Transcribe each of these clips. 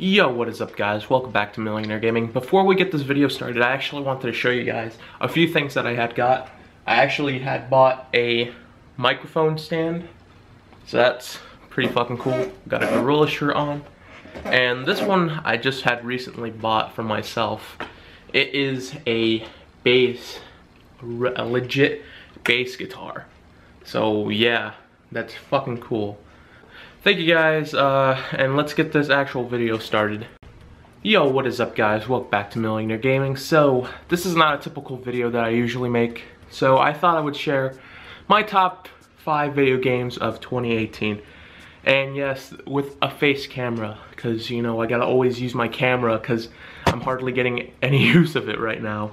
Yo, what is up guys? Welcome back to Millionaire Gaming. Before we get this video started, I actually wanted to show you guys a few things that I had got. I actually had bought a microphone stand, so that's pretty fucking cool. Got a gorilla shirt on. And this one I just had recently bought for myself. It is a legit bass guitar. So yeah, that's fucking cool. Thank you guys, and let's get this actual video started. Yo, what is up guys? Welcome back to Millionaire Gaming. So, this is not a typical video that I usually make, so I thought I would share my top 5 video games of 2018. And yes, with a face camera, because you know, I gotta always use my camera because I'm hardly getting any use of it right now.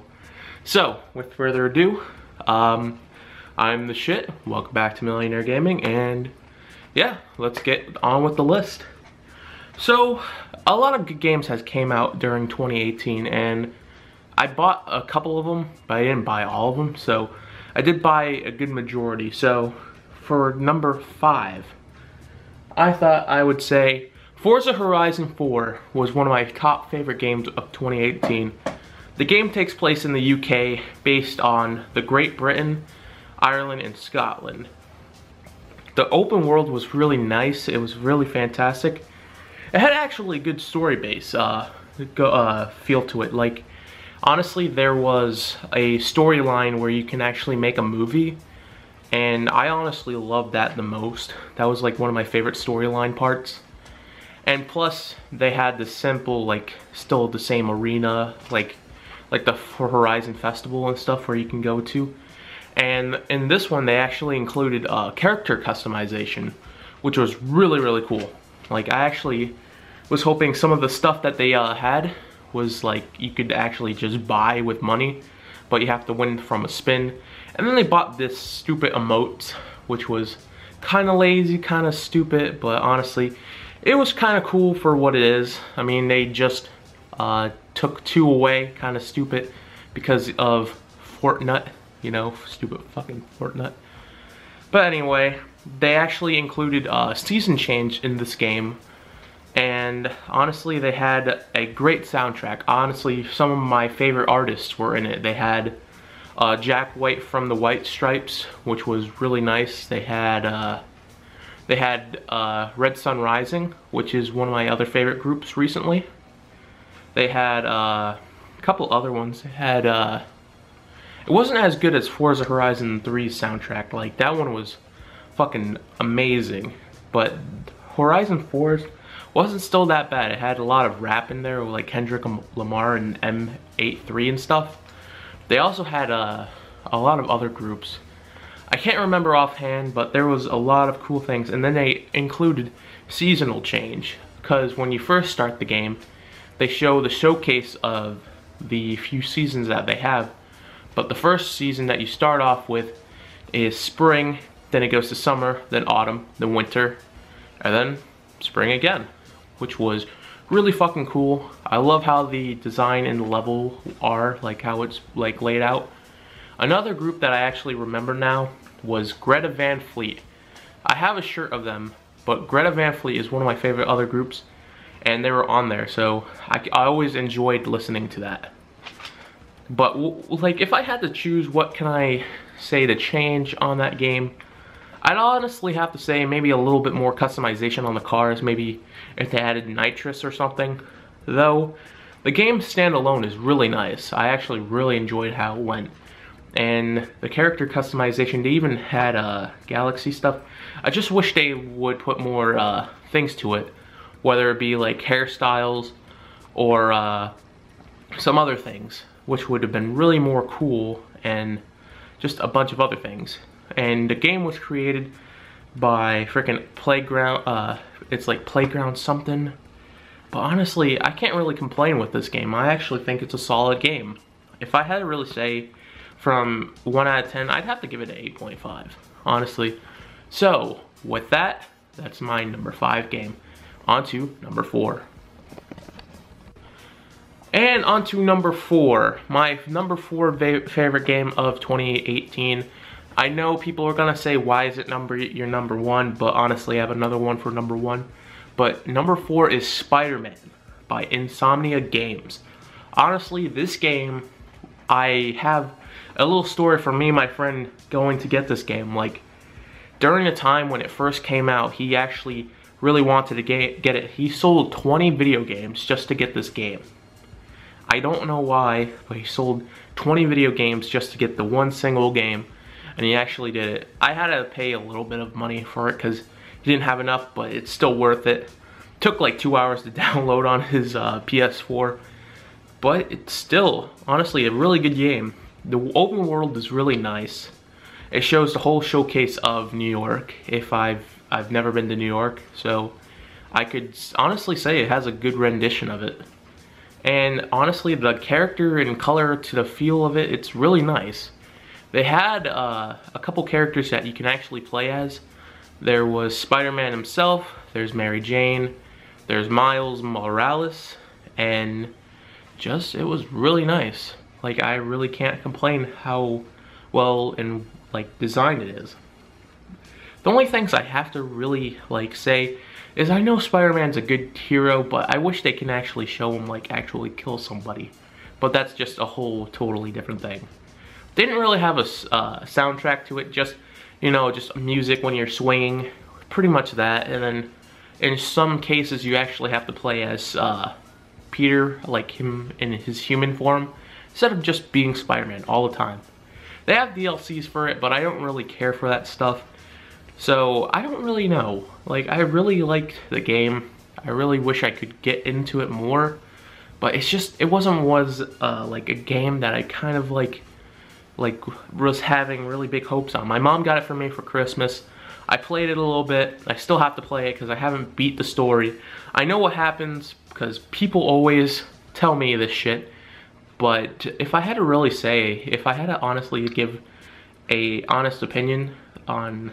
So, with further ado, I'm the shit. Welcome back to Millionaire Gaming, and yeah, let's get on with the list. So, a lot of good games has came out during 2018, and I bought a couple of them, but I didn't buy all of them, so I did buy a good majority. So, for number 5, I thought I would say Forza Horizon 4 was one of my top favorite games of 2018. The game takes place in the UK, based on the Great Britain, Ireland, and Scotland. The open world was really nice. It was really fantastic. It had actually a good story base feel to it. Like, honestly, there was a storyline where you can actually make a movie, and I honestly loved that the most. That was like one of my favorite storyline parts. And plus, they had the simple, like, still the same arena, like the Horizon Festival and stuff where you can go to. And in this one, they actually included character customization, which was really, really cool. Like, I actually was hoping some of the stuff that they had was like you could actually just buy with money, but you have to win from a spin. And then they bought this stupid emote, which was kind of lazy, kind of stupid, but honestly, it was kind of cool for what it is. I mean, they just took 2 away, kind of stupid, because of Fortnite. You know, stupid fucking Fortnite. But anyway, they actually included a season change in this game. And honestly, they had a great soundtrack. Honestly, some of my favorite artists were in it. They had Jack White from the White Stripes, which was really nice. They had Red Sun Rising, which is one of my other favorite groups recently. They had a couple other ones. They had it wasn't as good as Forza Horizon 3's soundtrack. Like, that one was fucking amazing. But Horizon 4's wasn't still that bad. It had a lot of rap in there, like Kendrick Lamar and M83 and stuff. They also had a lot of other groups. I can't remember offhand, but there was a lot of cool things. And then they included seasonal change, because when you first start the game, they show the showcase of the few seasons that they have. But the first season that you start off with is spring, then it goes to summer, then autumn, then winter, and then spring again, which was really fucking cool. I love how the design and the level are, like how it's like laid out. Another group that I actually remember now was Greta Van Fleet. I have a shirt of them, but Greta Van Fleet is one of my favorite other groups, and they were on there, so I always enjoyed listening to that. But like, if I had to choose what can I say to change on that game, I'd honestly have to say maybe a little bit more customization on the cars, maybe if they added nitrous or something. Though the game standalone is really nice. I actually really enjoyed how it went. And the character customization, they even had galaxy stuff. I just wish they would put more things to it, whether it be like hairstyles or some other things, which would have been really more cool, and just a bunch of other things. And the game was created by frickin' Playground, it's like Playground something. But honestly, I can't really complain with this game. I actually think it's a solid game. If I had to really say from 1 out of 10, I'd have to give it an 8.5, honestly. So, with that, that's my number 5 game. On to number 4. And on to number 4, my number 4 favorite game of 2018. I know people are gonna say, why is it your number 1? But honestly, I have another one for number 1. But number 4 is SpiderMan. by Insomnia Games. Honestly, this game, I have a little story from me and my friend going to get this game. Like, during the time when it first came out, he actually really wanted to get it. He sold 20 video games just to get this game. I don't know why, but he sold 20 video games just to get the one single game, and he actually did it. I had to pay a little bit of money for it because he didn't have enough, but it's still worth it. Took like 2 hours to download on his PS4, but it's still, honestly, a really good game. The open world is really nice. It shows the whole showcase of New York. If I've never been to New York, so I could honestly say it has a good rendition of it. And honestly, the character and color to the feel of it, it's really nice. They had a couple characters that you can actually play as. There was Spider-Man himself, there's Mary Jane, there's Miles Morales, and just, it was really nice. Like, I really can't complain how well and like designed it is. The only things I have to really like say is I know Spider-Man's a good hero, but I wish they can actually show him like actually kill somebody. But that's just a whole totally different thing. They didn't really have a soundtrack to it, just, you know, just music when you're swinging, pretty much that. And then in some cases you actually have to play as Peter, like him in his human form, instead of just being Spider-Man all the time. They have DLCs for it, but I don't really care for that stuff. So I don't really know. Like, I really liked the game. I really wish I could get into it more, but it's just, it was like a game that I kind of like was having really big hopes on. My mom got it for me for Christmas. I played it a little bit. I still have to play it because I haven't beat the story. I know what happens because people always tell me this shit. But if I had to really say, if I had to honestly give a honest opinion on,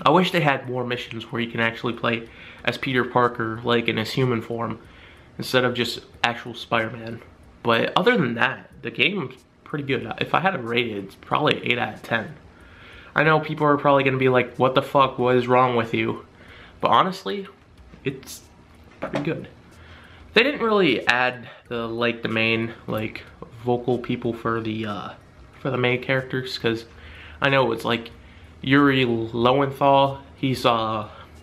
I wish they had more missions where you can actually play as Peter Parker, like in his human form, instead of just actual Spider-Man. But other than that, the game's pretty good. If I had to rate it, it's probably 8 out of 10. I know people are probably gonna be like, what the fuck, what is wrong with you? But honestly, it's pretty good. They didn't really add the main like vocal people for the main characters, because I know it's like Yuri Lowenthal, he's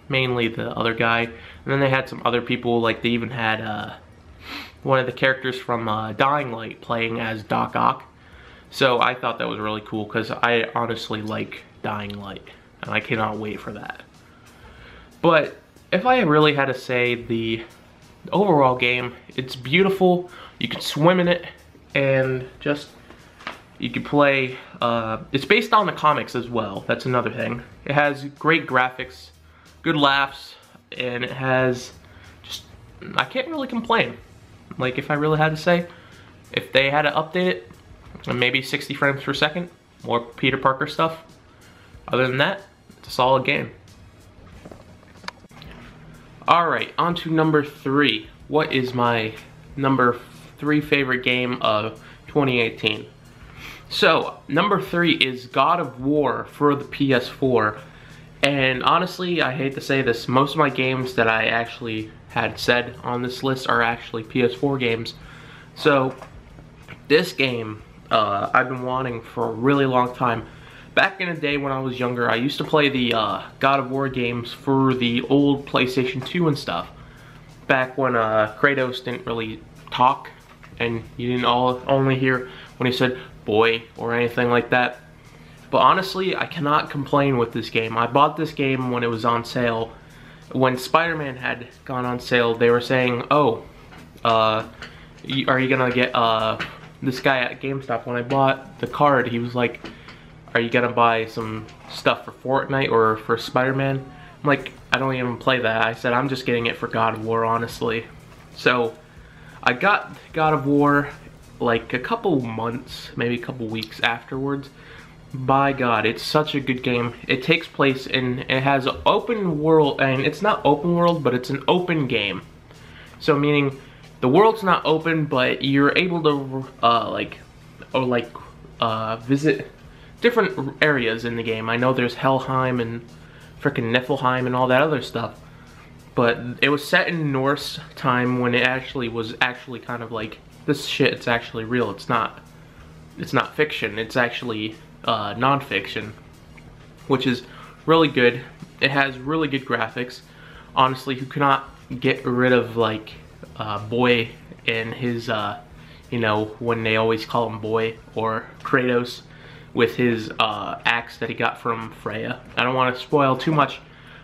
mainly the other guy, and then they had some other people, like they even had one of the characters from Dying Light playing as Doc Ock. So I thought that was really cool because I honestly like Dying Light and I cannot wait for that. But if I really had to say the overall game, it's beautiful. You can swim in it, and just you can play. It's based on the comics as well. That's another thing. It has great graphics, good laughs, and it has just, I can't really complain. Like, if I really had to say, if they had to update it, maybe 60 frames per second, more Peter Parker stuff. Other than that, it's a solid game. Alright, on to number 3. What is my number 3 favorite game of 2018? So, number 3 is God of War for the PS4. And honestly, I hate to say this, most of my games that I actually had said on this list are actually PS4 games. So, this game, I've been wanting for a really long time. Back in the day when I was younger, I used to play the God of War games for the old PlayStation 2 and stuff. Back when Kratos didn't really talk, and you didn't only hear when he said boy or anything like that. But honestly, I cannot complain with this game. I bought this game when it was on sale. When SpiderMan had gone on sale, they were saying, oh, are you gonna get this guy at GameStop? When I bought the card, he was like, are you gonna buy some stuff for Fortnite or for Spider-Man? I'm like, I don't even play that. I said, I'm just getting it for God of War, honestly. So, I got God of War like a couple months, maybe a couple weeks afterwards. By God, it's such a good game. It takes place in, it has an open world, and it's not open world, but it's an open game. So meaning, the world's not open, but you're able to visit different areas in the game. I know there's Helheim and frickin' Niflheim and all that other stuff. but it was set in Norse time when it actually was kind of like, this shit, it's actually real. It's not fiction. It's actually non-fiction, which is really good. It has really good graphics. Honestly, who cannot get rid of like Boy and his you know, when they always call him Boy, or Kratos with his axe that he got from Freya. I don't want to spoil too much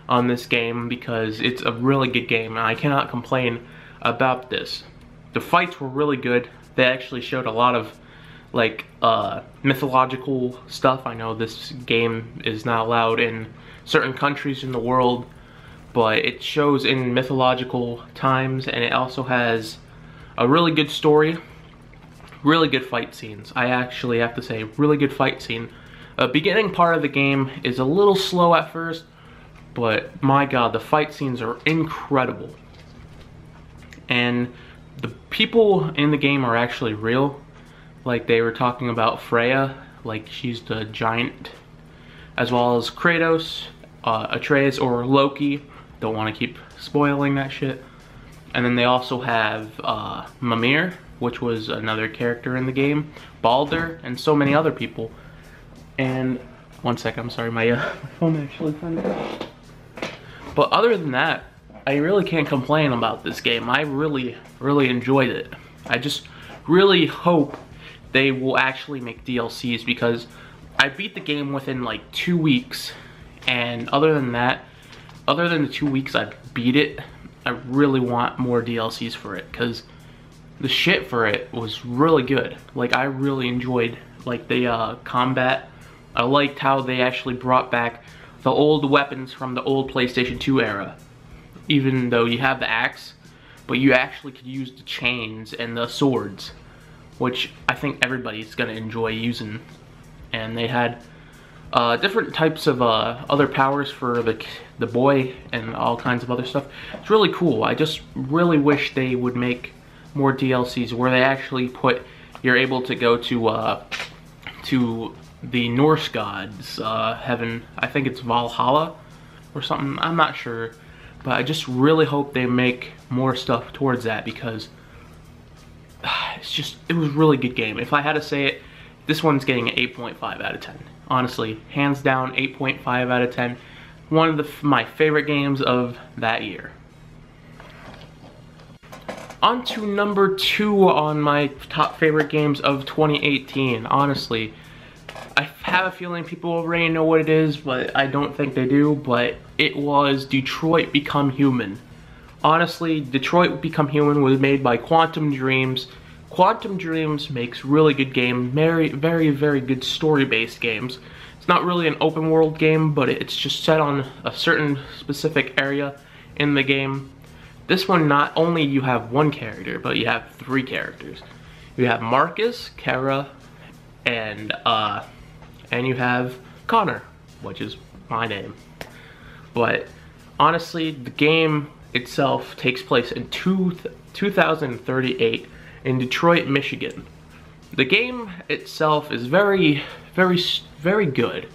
on this game because it's a really good game and I cannot complain about this. The fights were really good. They actually showed a lot of like mythological stuff. I know this game is not allowed in certain countries in the world, but it shows in mythological times, and it also has a really good story, really good fight scenes. I actually have to say, really good fight scene. The beginning part of the game is a little slow at first, but my god, the fight scenes are incredible. And the people in the game are actually real. Like, they were talking about Freya, like she's the giant, as well as Kratos, Atreus, or Loki. Don't want to keep spoiling that shit. And then they also have Mimir, which was another character in the game, Baldur, and so many other people. And one sec, I'm sorry, my phone actually kind of. But other than that, I really can't complain about this game. I really enjoyed it. I just really hope they will actually make DLCs, because I beat the game within like 2 weeks, and other than that, other than the 2 weeks I beat it, I really want more DLCs for it, because the shit for it was really good. Like, I really enjoyed like the combat. I liked how they actually brought back the old weapons from the old PlayStation 2 era. Even though you have the axe, but you actually could use the chains and the swords, which I think everybody's gonna enjoy using. And they had different types of other powers for the boy and all kinds of other stuff. It's really cool. I just really wish they would make more DLCs where they actually put, you're able to go to the Norse gods heaven. I think it's Valhalla or something, I'm not sure, but I just really hope they make more stuff towards that, because it was a really good game. If I had to say it, this one's getting an 8.5 out of 10. Honestly, hands down, 8.5 out of 10. One of my favorite games of that year. On to number 2 on my top favorite games of 2018. Honestly, I have a feeling people already know what it is, but I don't think they do. But it was Detroit Become Human. Honestly, Detroit Become Human was made by Quantum Dreams. Quantum Dreams makes really good games, very good story-based games. It's not really an open world game, but it's just set on a certain specific area in the game. This one, not only you have one character, but you have 3 characters. You have Marcus, Kara, and you have Connor, which is my name. But honestly, the game itself takes place in 2038 in Detroit, Michigan. The game itself is very good.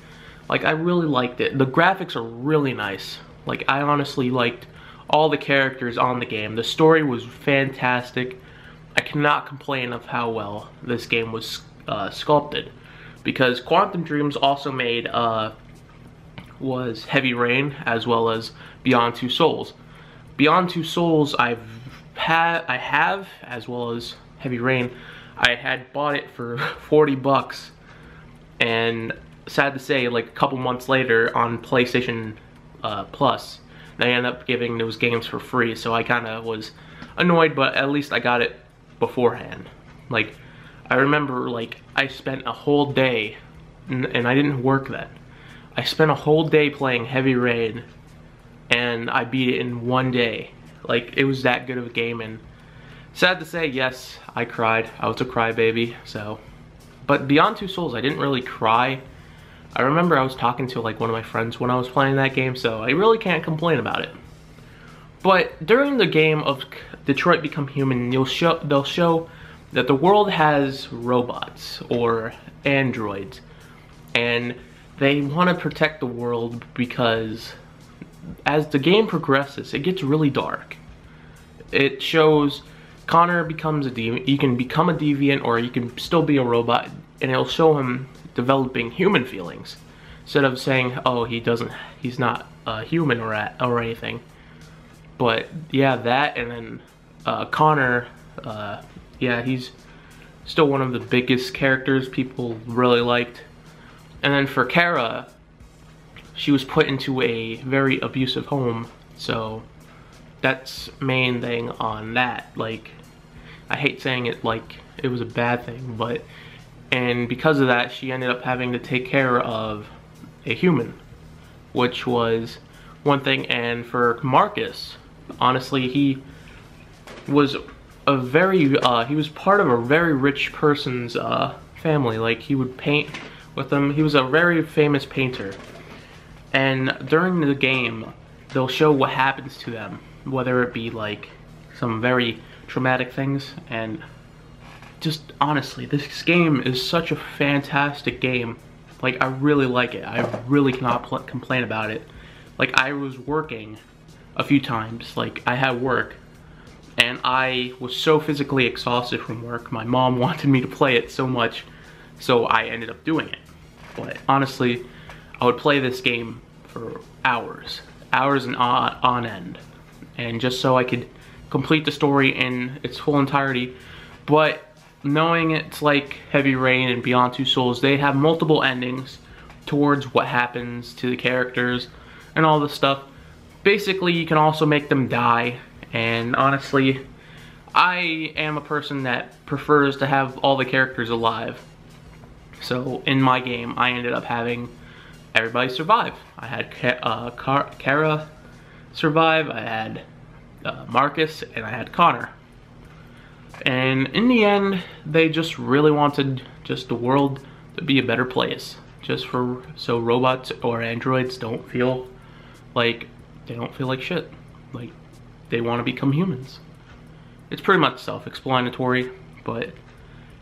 Like, I really liked it. The graphics are really nice. Like, I honestly liked all the characters on the game. The story was fantastic. I cannot complain of how well this game was sculpted, because Quantum Dreams also made was Heavy Rain, as well as Beyond Two Souls. Beyond Two Souls I have, as well as Heavy Rain. I had bought it for 40 bucks, and sad to say, like a couple months later on PlayStation Plus, they ended up giving those games for free, so I kind of was annoyed, but at least I got it beforehand. Like, I remember, like, I spent a whole day, and I didn't work then. I spent a whole day playing Heavy Rain, and I beat it in one day. Like, it was that good of a game, and sad to say, yes, I cried. I was a crybaby, so. But Beyond Two Souls, I didn't really cry. I remember I was talking to like one of my friends when I was playing that game, so I really can't complain about it. But during the game of Detroit Become Human, they'll show that the world has robots or androids, and they want to protect the world because as the game progresses, it gets really dark. It shows Connor becomes a deviant. You can become a deviant, or you can still be a robot, and it'll show him developing human feelings instead of saying, "Oh, he's not human or anything." But yeah, that, and then Connor, yeah, he's still one of the biggest characters people really liked. And then for Kara, she was put into a very abusive home, so that's main thing on that. Like, I hate saying it like it was a bad thing, but, and because of that, she ended up having to take care of a human, which was one thing. And for Marcus, honestly, he was a very, he was part of a very rich person's family. Like, he would paint with them. He was a very famous painter. And during the game, they'll show what happens to them, whether it be like some very traumatic things. And just honestly, this game is such a fantastic game. Like, I really like it. I really cannot complain about it. Like, I was working a few times. Like, I had work, and I was so physically exhausted from work. My mom wanted me to play it so much, so I ended up doing it. But honestly, I would play this game for hours and on end, and just so I could complete the story in its full entirety. But knowing it's like Heavy Rain and Beyond Two Souls, they have multiple endings towards what happens to the characters and all this stuff. Basically, you can also make them die, and honestly, I am a person that prefers to have all the characters alive. So in my game, I ended up having everybody survive. I had Kara survive, I had Marcus, and I had Connor. And in the end, they just really wanted just the world to be a better place, just so robots or androids don't feel like shit. Like, they want to become humans. It's pretty much self-explanatory, but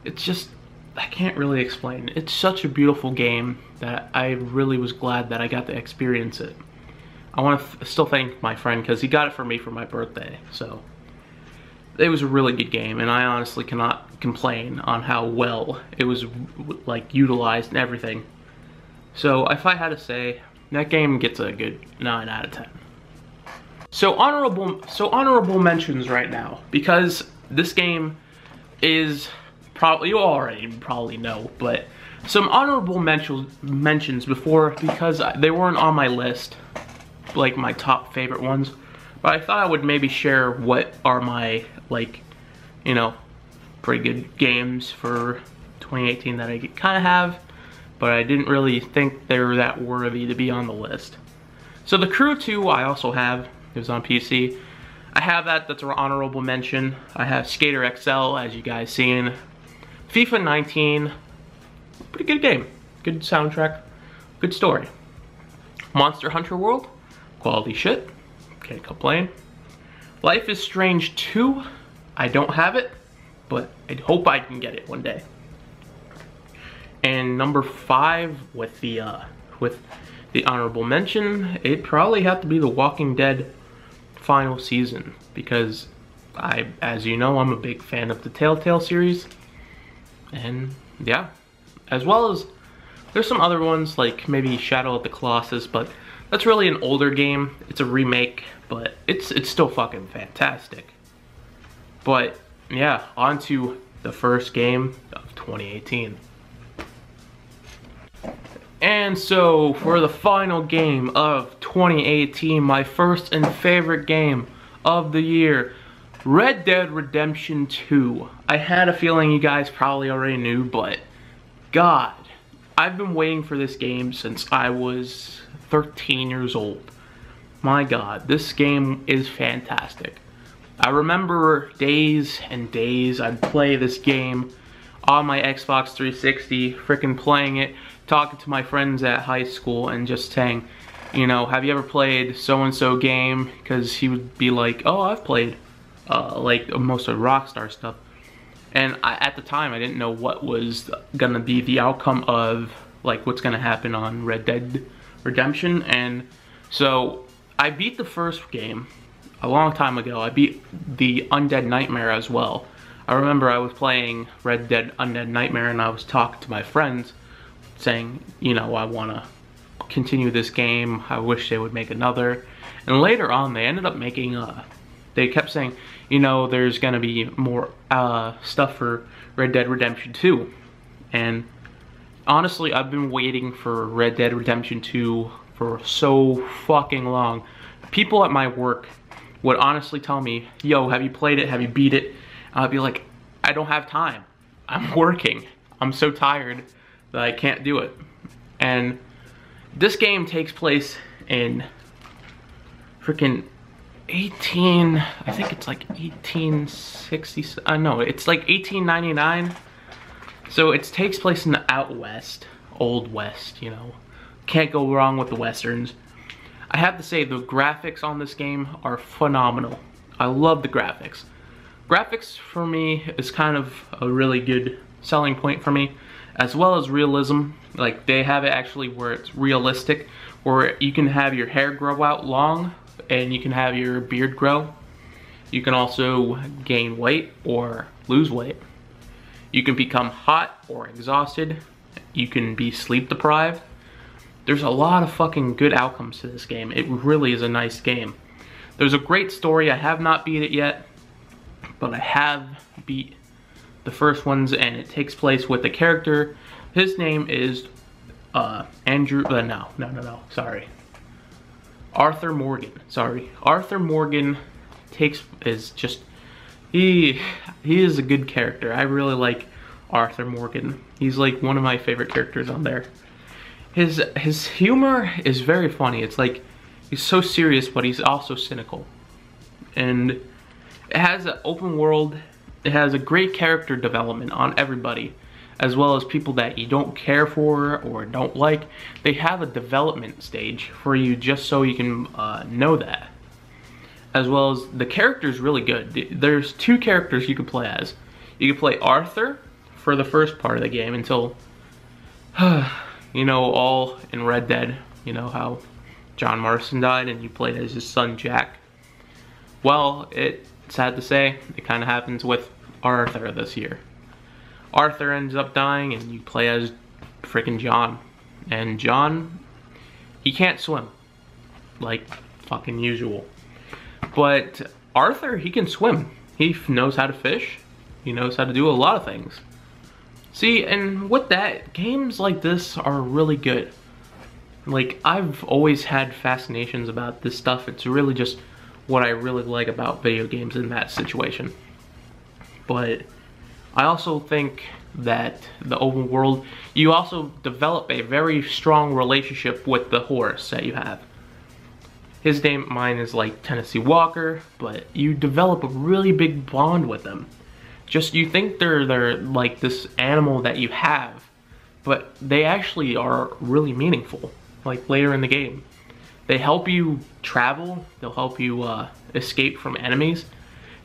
it's just, I can't really explain. It's such a beautiful game that I really was glad that I got to experience it. I want to still thank my friend, because he got it for me for my birthday. So it was a really good game, and I honestly cannot complain on how well it was like utilized and everything. So if I had to say, that game gets a good 9 out of 10. So honorable mentions right now, because this game is probably, you already probably know, but some honorable mentions before, because they weren't on my list, like my top favorite ones, but I thought I would maybe share what are my, like, you know, pretty good games for 2018 that I kind of have, but I didn't really think they were that worthy to be on the list. So The Crew 2 I also have. It was on PC. I have that's an honorable mention. I have Skater XL, as you guys seen. FIFA 19, pretty good game. Good soundtrack, good story. Monster Hunter World, quality shit, can't complain. Life is Strange 2, I don't have it, but I hope I can get it one day. And number 5 with the honorable mention, it probably have to be The Walking Dead final season, because as you know, I'm a big fan of the Telltale series. And yeah, as well as there's some other ones like maybe Shadow of the Colossus, but that's really an older game. It's a remake, but it's still fucking fantastic. But yeah, on to the first game of 2018. And so for the final game of 2018, my first and favorite game of the year, Red Dead Redemption 2. I had a feeling you guys probably already knew, but God, I've been waiting for this game since I was 13 years old. My God, this game is fantastic. I remember days and days I'd play this game on my Xbox 360, freaking playing it, talking to my friends at high school and just saying, you know, have you ever played so-and-so game? Because he would be like, oh, I've played like most of Rockstar stuff. And at the time, I didn't know what was gonna be the outcome of, like, what's gonna happen on Red Dead Redemption. And so I beat the first game a long time ago. I beat the Undead Nightmare as well. I remember I was playing Red Dead Undead Nightmare and I was talking to my friends saying, you know, I want to continue this game. I wish they would make another. And later on they ended up making, they kept saying, you know, there's going to be more stuff for Red Dead Redemption 2. And honestly, I've been waiting for Red Dead Redemption 2 for so fucking long. People at my work would honestly tell me, yo, have you played it? Have you beat it? And I'd be like, I don't have time. I'm working. I'm so tired that I can't do it. And this game takes place in freaking I think it's like 1860, no, it's like 1899. So it takes place in the out west, old west, you know. Can't go wrong with the westerns. I have to say the graphics on this game are phenomenal. I love the graphics. Graphics for me is kind of a really good selling point for me, as well as realism. Like they have it actually where it's realistic, where you can have your hair grow out long and you can have your beard grow. You can also gain weight or lose weight. You can become hot or exhausted. You can be sleep deprived. There's a lot of fucking good outcomes to this game. It really is a nice game. There's a great story. I have not beat it yet, but I have beat the first ones, and it takes place with the character. His name is Arthur Morgan. Sorry. Arthur Morgan he is a good character. I really like Arthur Morgan. He's like one of my favorite characters on there. His humor is very funny. It's like he's so serious, but he's also cynical. And it has an open world. It has a great character development on everybody, as well as people that you don't care for or don't like. They have a development stage for you just so you can know that. As well as the character's really good. There's two characters you can play as. You can play Arthur for the first part of the game until, you know, all in Red Dead, you know how John Marston died and you played as his son Jack. Well, it's sad to say, it kind of happens with Arthur this year. Arthur ends up dying and you play as freaking John. And John, he can't swim, like fucking usual. But Arthur, he can swim. He knows how to fish. He knows how to do a lot of things. See, and with that, games like this are really good. Like, I've always had fascinations about this stuff. It's really just what I really like about video games in that situation. But I also think that the open world, you also develop a very strong relationship with the horse that you have. Mine is like Tennessee Walker, but you develop a really big bond with them. Just, you think they're like this animal that you have, but they actually are really meaningful. Like later in the game, they help you travel, they'll help you escape from enemies.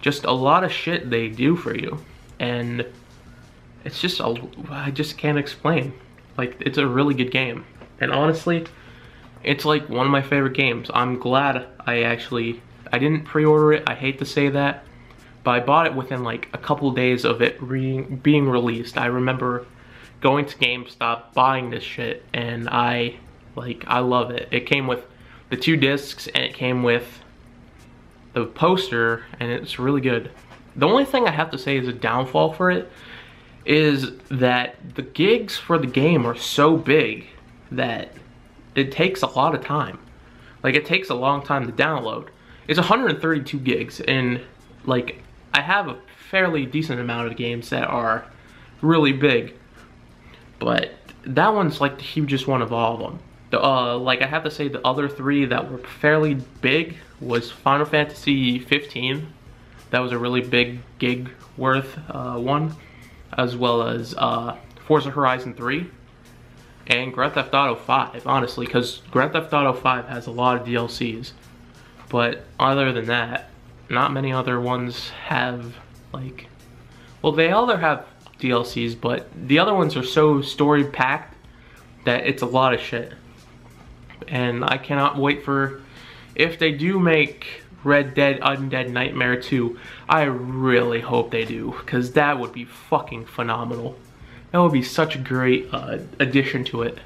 Just a lot of shit they do for you, and it's just I just can't explain. Like, it's a really good game, and honestly, it's like one of my favorite games. I'm glad I didn't pre-order it. I hate to say that, but I bought it within like a couple days of it being released. I remember going to GameStop, buying this shit, and I love it. It came with the 2 discs and it came with the poster, and it's really good. The only thing I have to say is a downfall for it is that the gigs for the game are so big that it takes a lot of time. Like, it takes a long time to download. It's 132 gigs, and like, I have a fairly decent amount of games that are really big, but that one's like the hugest one of all of them. Like, I have to say the other 3 that were fairly big was Final Fantasy 15. That was a really big gig worth one, as well as Forza Horizon 3. And Grand Theft Auto 5, honestly, because Grand Theft Auto 5 has a lot of DLCs. But other than that, not many other ones have, like, well, they all have DLCs, but the other ones are so story-packed that it's a lot of shit. And I cannot wait for if they do make Red Dead Undead Nightmare 2, I really hope they do, because that would be fucking phenomenal. That would be such a great addition to it.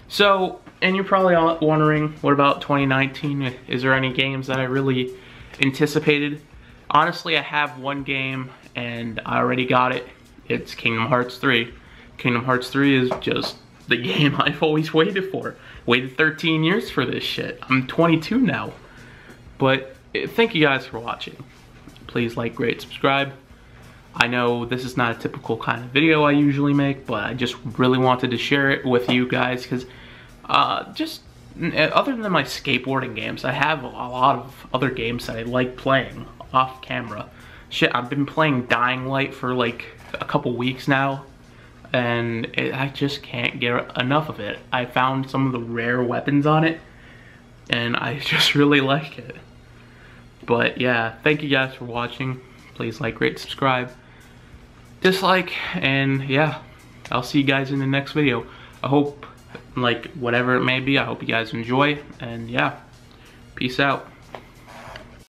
So, and you're probably all wondering, what about 2019? Is there any games that I really anticipated? Honestly, I have one game, and I already got it. It's Kingdom Hearts 3. Kingdom Hearts 3 is just the game I've always waited for. Waited 13 years for this shit. I'm 22 now. But thank you guys for watching. Please like, rate, subscribe. I know this is not a typical kind of video I usually make, but I just really wanted to share it with you guys because just other than my skateboarding games, I have a lot of other games that I like playing off camera. Shit, I've been playing Dying Light for like a couple weeks now, and I just can't get enough of it. I found some of the rare weapons on it, and I just really like it. But yeah, thank you guys for watching. Please like, rate, subscribe, dislike, and yeah, I'll see you guys in the next video. I hope, like, whatever it may be, I hope you guys enjoy, and yeah, peace out.